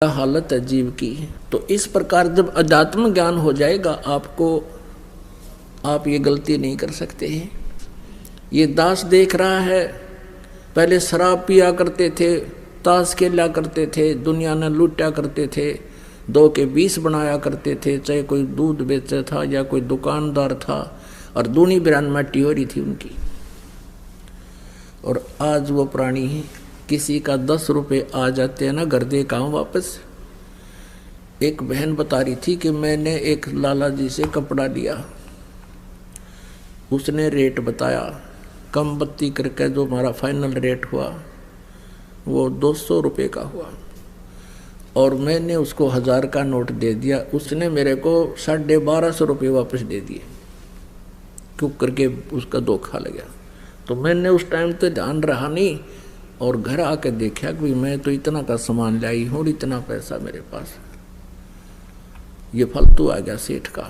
हालत है जीव की। तो इस प्रकार जब अध्यात्म ज्ञान हो जाएगा आपको, आप ये गलती नहीं कर सकते हैं। ये दास देख रहा है, पहले शराब पिया करते थे, ताश खेला करते थे, दुनिया ने लूटा करते थे, 2 के 20 बनाया करते थे, चाहे कोई दूध बेचा था या कोई दुकानदार था, और दूनी बिरान मट्टी हो रही थी उनकी। और आज वो प्राणी है, किसी का 10 रुपये आ जाते हैं ना, घर दे काम वापस। एक बहन बता रही थी कि मैंने एक लाला जी से कपड़ा लिया, उसने रेट बताया, कम बत्ती करके जो हमारा फाइनल रेट हुआ वो 200 रुपये का हुआ, और मैंने उसको 1000 का नोट दे दिया, उसने मेरे को 1250 रुपये वापस दे दिए। क्यों करके उसका धोखा लगा। तो मैंने उस टाइम तो ध्यान रहा नहीं, और घर आके देखा कि मैं तो इतना का सामान लाई हूँ और इतना पैसा मेरे पास, ये फालतू आ गया सेठ का।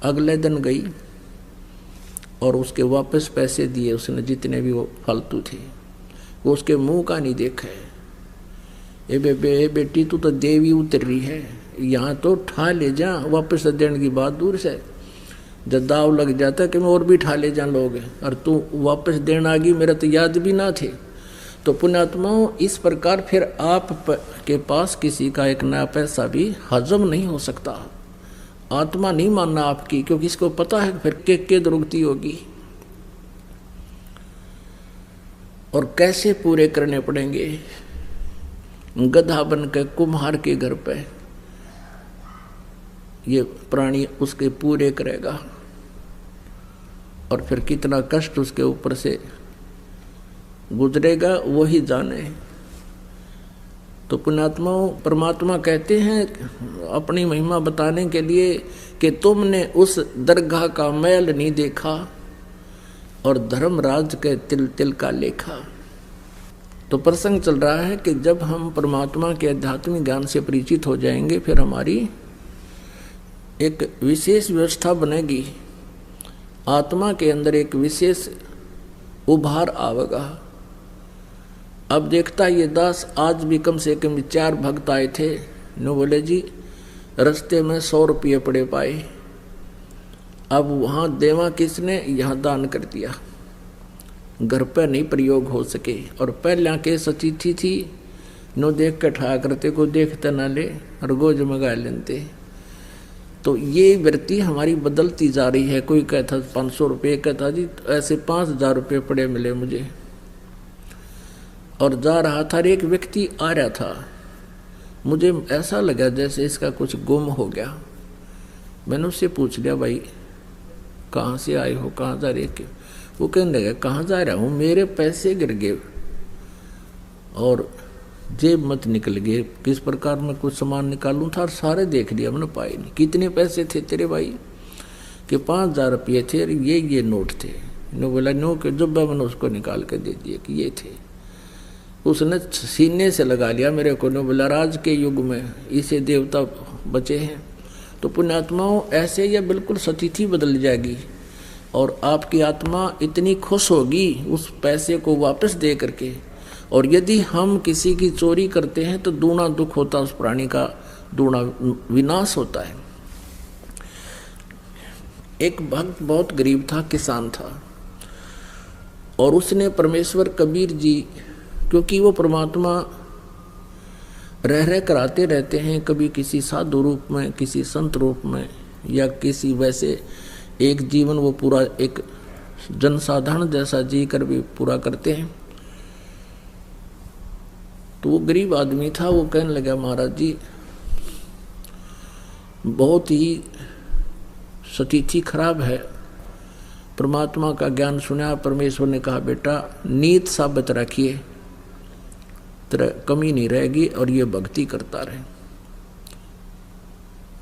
अगले दिन गई और उसके वापस पैसे दिए उसने, जितने भी वो फालतू थे। वो उसके मुंह का नहीं देखा है। ए बेटी तू तो देवी उतर रही है, यहाँ तो ठा ले जा, वापस देने की बात दूर से। जब दाव लग जाता कि मैं और भी ठा ले जा लोग, और तू वापस देना आ गई, मेरा तो याद भी ना थे। तो पुण्यात्माओं, इस प्रकार फिर आप के पास किसी का एक नया पैसा भी हजम नहीं हो सकता। आत्मा नहीं मानना आपकी, क्योंकि इसको पता है फिर के दुर्गति होगी और कैसे पूरे करने पड़ेंगे। गधा बन के कुम्हार के घर पे ये प्राणी उसके पूरे करेगा, और फिर कितना कष्ट उसके ऊपर से गुजरेगा वही जाने। तो पुण्यात्माओं, परमात्मा कहते हैं अपनी महिमा बताने के लिए कि तुमने उस दरगाह का मैल नहीं देखा और धर्मराज के तिल तिल का लेखा। तो प्रसंग चल रहा है कि जब हम परमात्मा के आध्यात्मिक ज्ञान से परिचित हो जाएंगे, फिर हमारी एक विशेष व्यवस्था बनेगी, आत्मा के अंदर एक विशेष उभार आवेगा। अब देखता ये दास, आज भी कम से कम 4 भक्त आए थे, नो बोले जी रास्ते में 100 रुपये पड़े पाए। अब वहाँ देवा किसने, यहाँ दान कर दिया, घर पर नहीं प्रयोग हो सके। और पहले के सचिथी थी, नो देख के ठा करते, को देखते ना ले और गोज मंगा लेते। तो ये वृत्ति हमारी बदलती जा रही है। कोई कहता 500 रुपये, कहता जी ऐसे 5000 रुपये पड़े मिले मुझे। और जा रहा था, एक व्यक्ति आ रहा था, मुझे ऐसा लगा जैसे इसका कुछ गुम हो गया। मैंने उससे पूछ लिया, भाई कहाँ से आए हो, कहाँ जा रहे हो? वो कहने लगा, कहाँ जा रहा हूँ, मेरे पैसे गिर गए और जेब मत निकल गए, किस प्रकार मैं कुछ सामान निकालूं था और सारे देख लिया, मैंने पाए नहीं। कितने पैसे थे तेरे भाई? कि 5000 रुपये थे, ये नोट थे। नो बोला, नो के जब मैंने उसको निकाल के दे दिए कि ये थे। उसने सीने से लगा लिया मेरे को। नो बोला, राज के युग में इसे देवता बचे हैं। तो पुण्यात्माओं, ऐसे यह बिल्कुल स्थिति बदल जाएगी और आपकी आत्मा इतनी खुश होगी उस पैसे को वापस दे करके। और यदि हम किसी की चोरी करते हैं तो दूना दुख होता, उस प्राणी का दूना विनाश होता है। एक भक्त बहुत गरीब था, किसान था, और उसने परमेश्वर कबीर जी, क्योंकि वो परमात्मा रह कराते रहते हैं, कभी किसी साधु रूप में, किसी संत रूप में, या किसी वैसे एक जीवन वो पूरा एक जनसाधारण जैसा जी कर भी पूरा करते हैं। तो वो गरीब आदमी था, वो कहने लगा, महाराज जी बहुत ही स्थिति खराब है, परमात्मा का ज्ञान सुना, परमेश्वर ने कहा बेटा नीत साबित रखिए, तेरा कमी नहीं रहेगी और ये भक्ति करता रहे,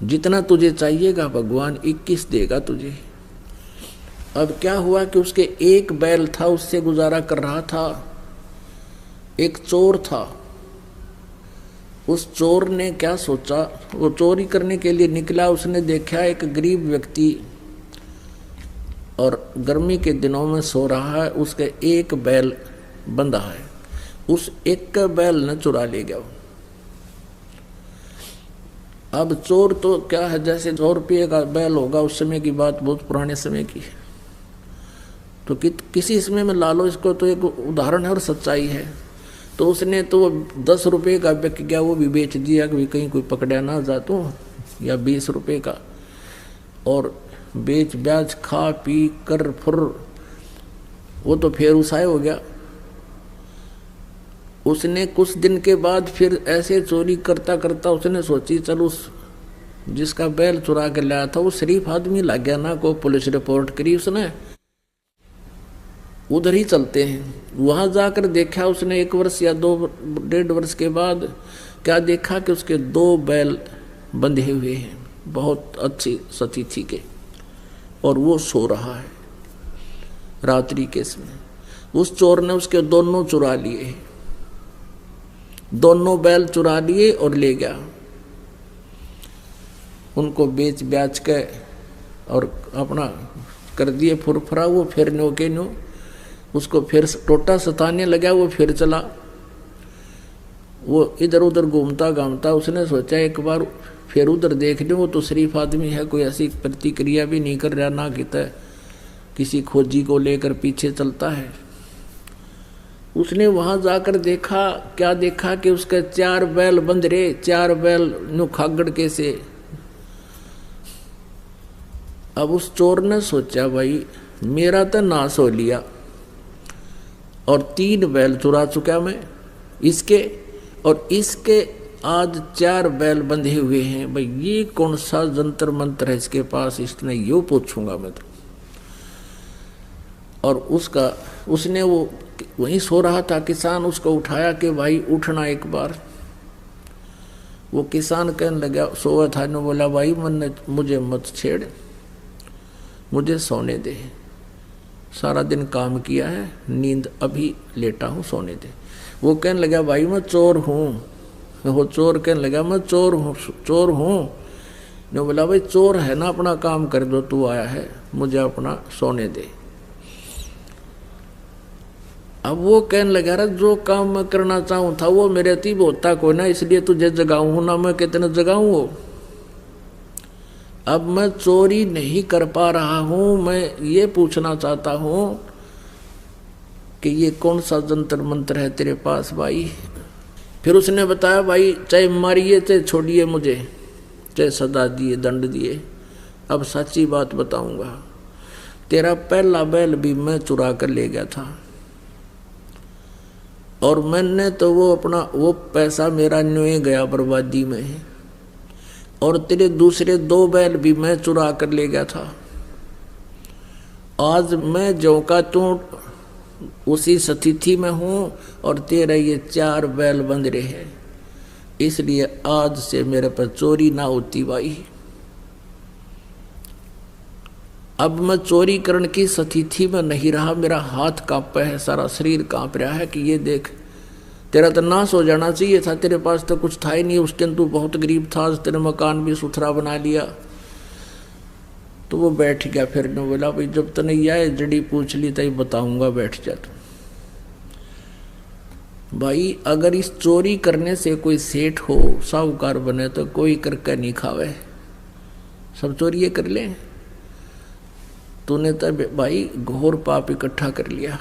जितना तुझे चाहिएगा भगवान 21 देगा तुझे। अब क्या हुआ कि उसके एक बैल था, उससे गुजारा कर रहा था। एक चोर था, उस चोर ने क्या सोचा, वो चोरी करने के लिए निकला, उसने देखा एक गरीब व्यक्ति और गर्मी के दिनों में सो रहा है, उसके एक बैल बंधा है, उस एक का बैल न चुरा ले गया। अब चोर तो क्या है, जैसे 100 रुपये का बैल होगा, उस समय की बात बहुत पुराने समय की है, तो किसी समय में ला लो इसको, तो एक उदाहरण है और सच्चाई है। तो उसने तो 10 रुपये का बिक गया, वो भी बेच दिया कि कहीं कोई पकड़ा ना जा तो, या 20 रुपये का, और बेच ब्याज खा पी कर फुर वो तो फिर उसाए हो गया। उसने कुछ दिन के बाद फिर ऐसे चोरी करता करता उसने सोची चल उस जिसका बैल चुरा के लाया था वो शरीफ आदमी लग गया ना, को पुलिस रिपोर्ट करी उसने, उधर ही चलते हैं। वहां जाकर देखा उसने 1 वर्ष या 2-1.5 वर्ष के बाद क्या देखा कि उसके 2 बैल बंधे हुए हैं बहुत अच्छी सतिथि के, और वो सो रहा है रात्रि के समय। उस चोर ने उसके दोनों चुरा लिए, दोनों बैल चुरा लिए और ले गया, उनको बेच ब्याच के और अपना कर दिए फुरफुरा। वो फिर नो के नो उसको फिर टोटा सताने लगा, वो फिर चला, वो इधर उधर घूमता घामता उसने सोचा एक बार फिर उधर देख लो, वो तो शरीफ आदमी है, कोई ऐसी प्रतिक्रिया भी नहीं कर रहा, ना कहता किसी खोजी को लेकर पीछे चलता है। उसने वहां जाकर देखा, क्या देखा कि उसके 4 बैल बंध रहे, 4 बैल नु खागड़ के से। अब उस चोर ने सोचा भाई मेरा तो नाश हो लिया, और 3 बैल चुरा चुका मैं इसके, और इसके आज 4 बैल बंधे हुए हैं। भाई ये कौन सा जंतर मंत्र है इसके पास, इसने यो पूछूंगा मैं तो। और उसने वो वहीं सो रहा था किसान, उसको उठाया कि भाई उठना एक बार। वो किसान कहने लगा, सोया था ने बोला भाई मुझे मत छेड़, मुझे सोने दे, सारा दिन काम किया है, नींद अभी लेटा हूँ, सोने दे। वो कहने लगा भाई मैं चोर हूँ। वो चोर कहने लगा मैं चोर हूँ। ने बोला भाई चोर है ना, अपना काम कर दो, तू आया है, मुझे अपना सोने दे। अब वो कहने लगा रहा जो काम मैं करना चाहूँ था वो मेरे अतीब होता को ना, इसलिए तुझे जगाऊँ हूँ ना, मैं कितने जगाऊँ वो। अब मैं चोरी नहीं कर पा रहा हूँ, मैं ये पूछना चाहता हूँ कि ये कौन सा जंतर मंत्र है तेरे पास भाई। फिर उसने बताया भाई चाहे मारिए चाहे छोड़िए मुझे, चाहे सजा दिए दंड दिए, अब सच्ची बात बताऊंगा, तेरा पहला बैल भी मैं चुरा कर ले गया था, और मैंने तो वो पैसा मेरा न्योए गया बर्बादी में, और तेरे दूसरे 2 बैल भी मैं चुरा कर ले गया था। आज मैं जो का तू उसी स्थिति में हूँ, और तेरा ये 4 बैल बंध रहे हैं, इसलिए आज से मेरे पर चोरी ना होती भाई। अब मैं चोरी करने की स्थिति में नहीं रहा, मेरा हाथ कांप है, सारा शरीर कांप रहा है कि ये देख तेरा तो नाश हो जाना चाहिए था, तेरे पास तो कुछ था ही नहीं, उस दिन तू बहुत गरीब था, आज तेरे मकान भी सुथरा बना लिया। तो वो बैठ गया, फिर ने बोला भाई जब तक नहीं आए जड़ी पूछ ली तभी बताऊंगा, बैठ जा तू। भाई अगर इस चोरी करने से कोई सेठ हो साहूकार बने तो कोई करके नहीं खावे, सब चोरी कर ले। तूने तो भाई घोर पाप इकट्ठा कर लिया।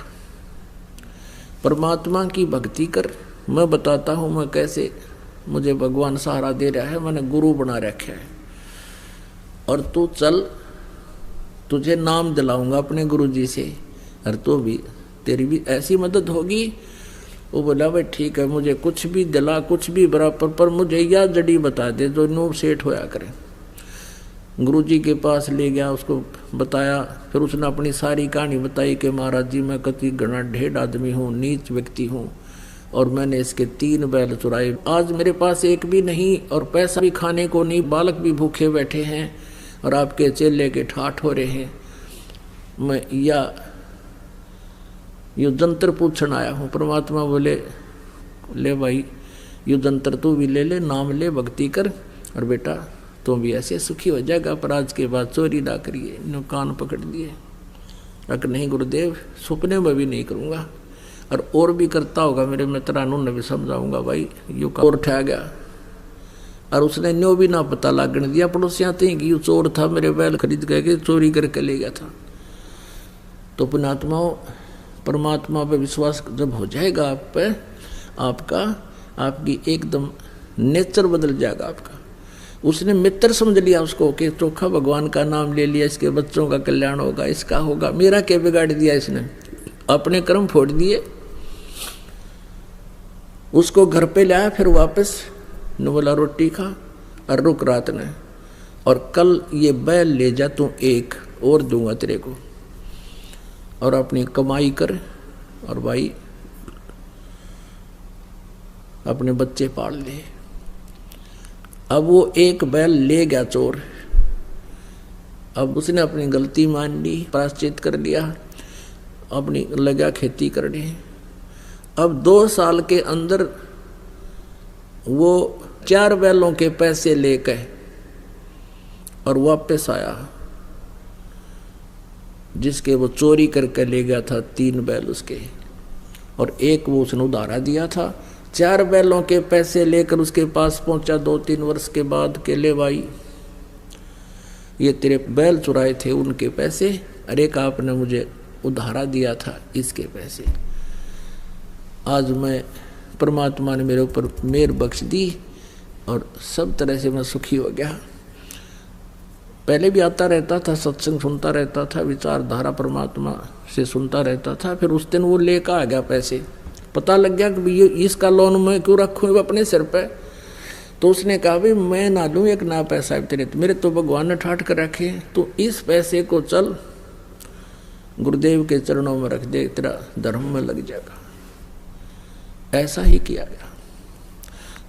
परमात्मा की भक्ति कर, मैं बताता हूँ मैं कैसे मुझे भगवान सहारा दे रहा है, मैंने गुरु बना रखा है, और तू चल तुझे नाम दिलाऊंगा अपने गुरु जी से, और तो भी तेरी भी ऐसी मदद होगी। वो बोला भाई ठीक है, मुझे कुछ भी दिला, कुछ भी बराबर, पर मुझे यह जड़ी बता दे जो नूर सेठ होया करे। गुरु जी के पास ले गया, उसको बताया, फिर उसने अपनी सारी कहानी बताई कि महाराज जी मैं कति घना ढेर आदमी हूँ, नीच व्यक्ति हूँ, और मैंने इसके 3 बैल चुराए, आज मेरे पास एक भी नहीं, और पैसा भी खाने को नहीं, बालक भी भूखे बैठे हैं, और आपके चेले के ठाठ हो रहे हैं। मैं यो जंतर पूछण आया हूँ। परमात्मा बोले ले भाई यो जंतर तू भी ले ले, नाम ले, भक्ति कर, और बेटा तो भी ऐसे सुखी हो जाएगा, पर आज के बाद चोरी ना करिए। इन्होंने कान पकड़ दिए, अगर नहीं गुरुदेव सपने में भी नहीं करूँगा, और भी करता होगा मेरे मित्रानों ने भी समझाऊंगा भाई। यू और उठा गया, और उसने न्यो भी ना पता लागने दिया पड़ोसियाँ थी कि चोर था, मेरे बैल खरीद के चोरी करके ले गया था। तो पुण्यात्माओं, परमात्मा पे विश्वास जब हो जाएगा आप पे, आपकी एकदम नेचर बदल जाएगा आपका। उसने मित्र समझ लिया उसको कि चोखा भगवान का नाम ले लिया, इसके बच्चों का कल्याण होगा, इसका होगा। मेरा क्या बिगाड़ दिया इसने, अपने कर्म फोड़ दिए। उसको घर पे लाया, फिर वापस न बोला रोटी खा और रुक रात ने, और कल ये बैल ले जा, तू एक और दूंगा तेरे को, और अपनी कमाई कर और भाई अपने बच्चे पाल ले। अब वो एक बैल ले गया चोर। अब उसने अपनी गलती मान ली, प्रायश्चित कर लिया, अपनी लगा खेती करने। अब 2 साल के अंदर वो 4 बैलों के पैसे लेकर और वापस आया, जिसके वो चोरी करके ले गया था 3 बैल उसके, और एक वो उसने उधारा दिया था। 4 बैलों के पैसे लेकर उसके पास पहुंचा 2-3 वर्ष के बाद के, ले भाई ये तेरे बैल चुराए थे उनके पैसे, अरे का आपने मुझे उधारा दिया था इसके पैसे। आज मैं परमात्मा ने मेरे ऊपर मेहर बख्श दी और सब तरह से मैं सुखी हो गया। पहले भी आता रहता था, सत्संग सुनता रहता था, विचारधारा परमात्मा से सुनता रहता था। फिर उस दिन वो लेकर आ गया पैसे, पता लग गया कि ये इसका लोन मैं क्यों रखूँ अपने सिर पे। तो उसने कहा भाई मैं ना लूँ एक ना पैसा तेरे, मेरे तो भगवान ने ठाट कर रखे, तो इस पैसे को चल गुरुदेव के चरणों में रख दे, तेरा धर्म में लग जाएगा। ऐसा ही किया गया।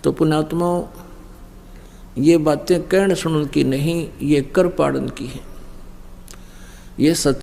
तो पुण्यात्माओं, ये बातें कहने सुनने की नहीं, ये कर पाड़न की है। ये सच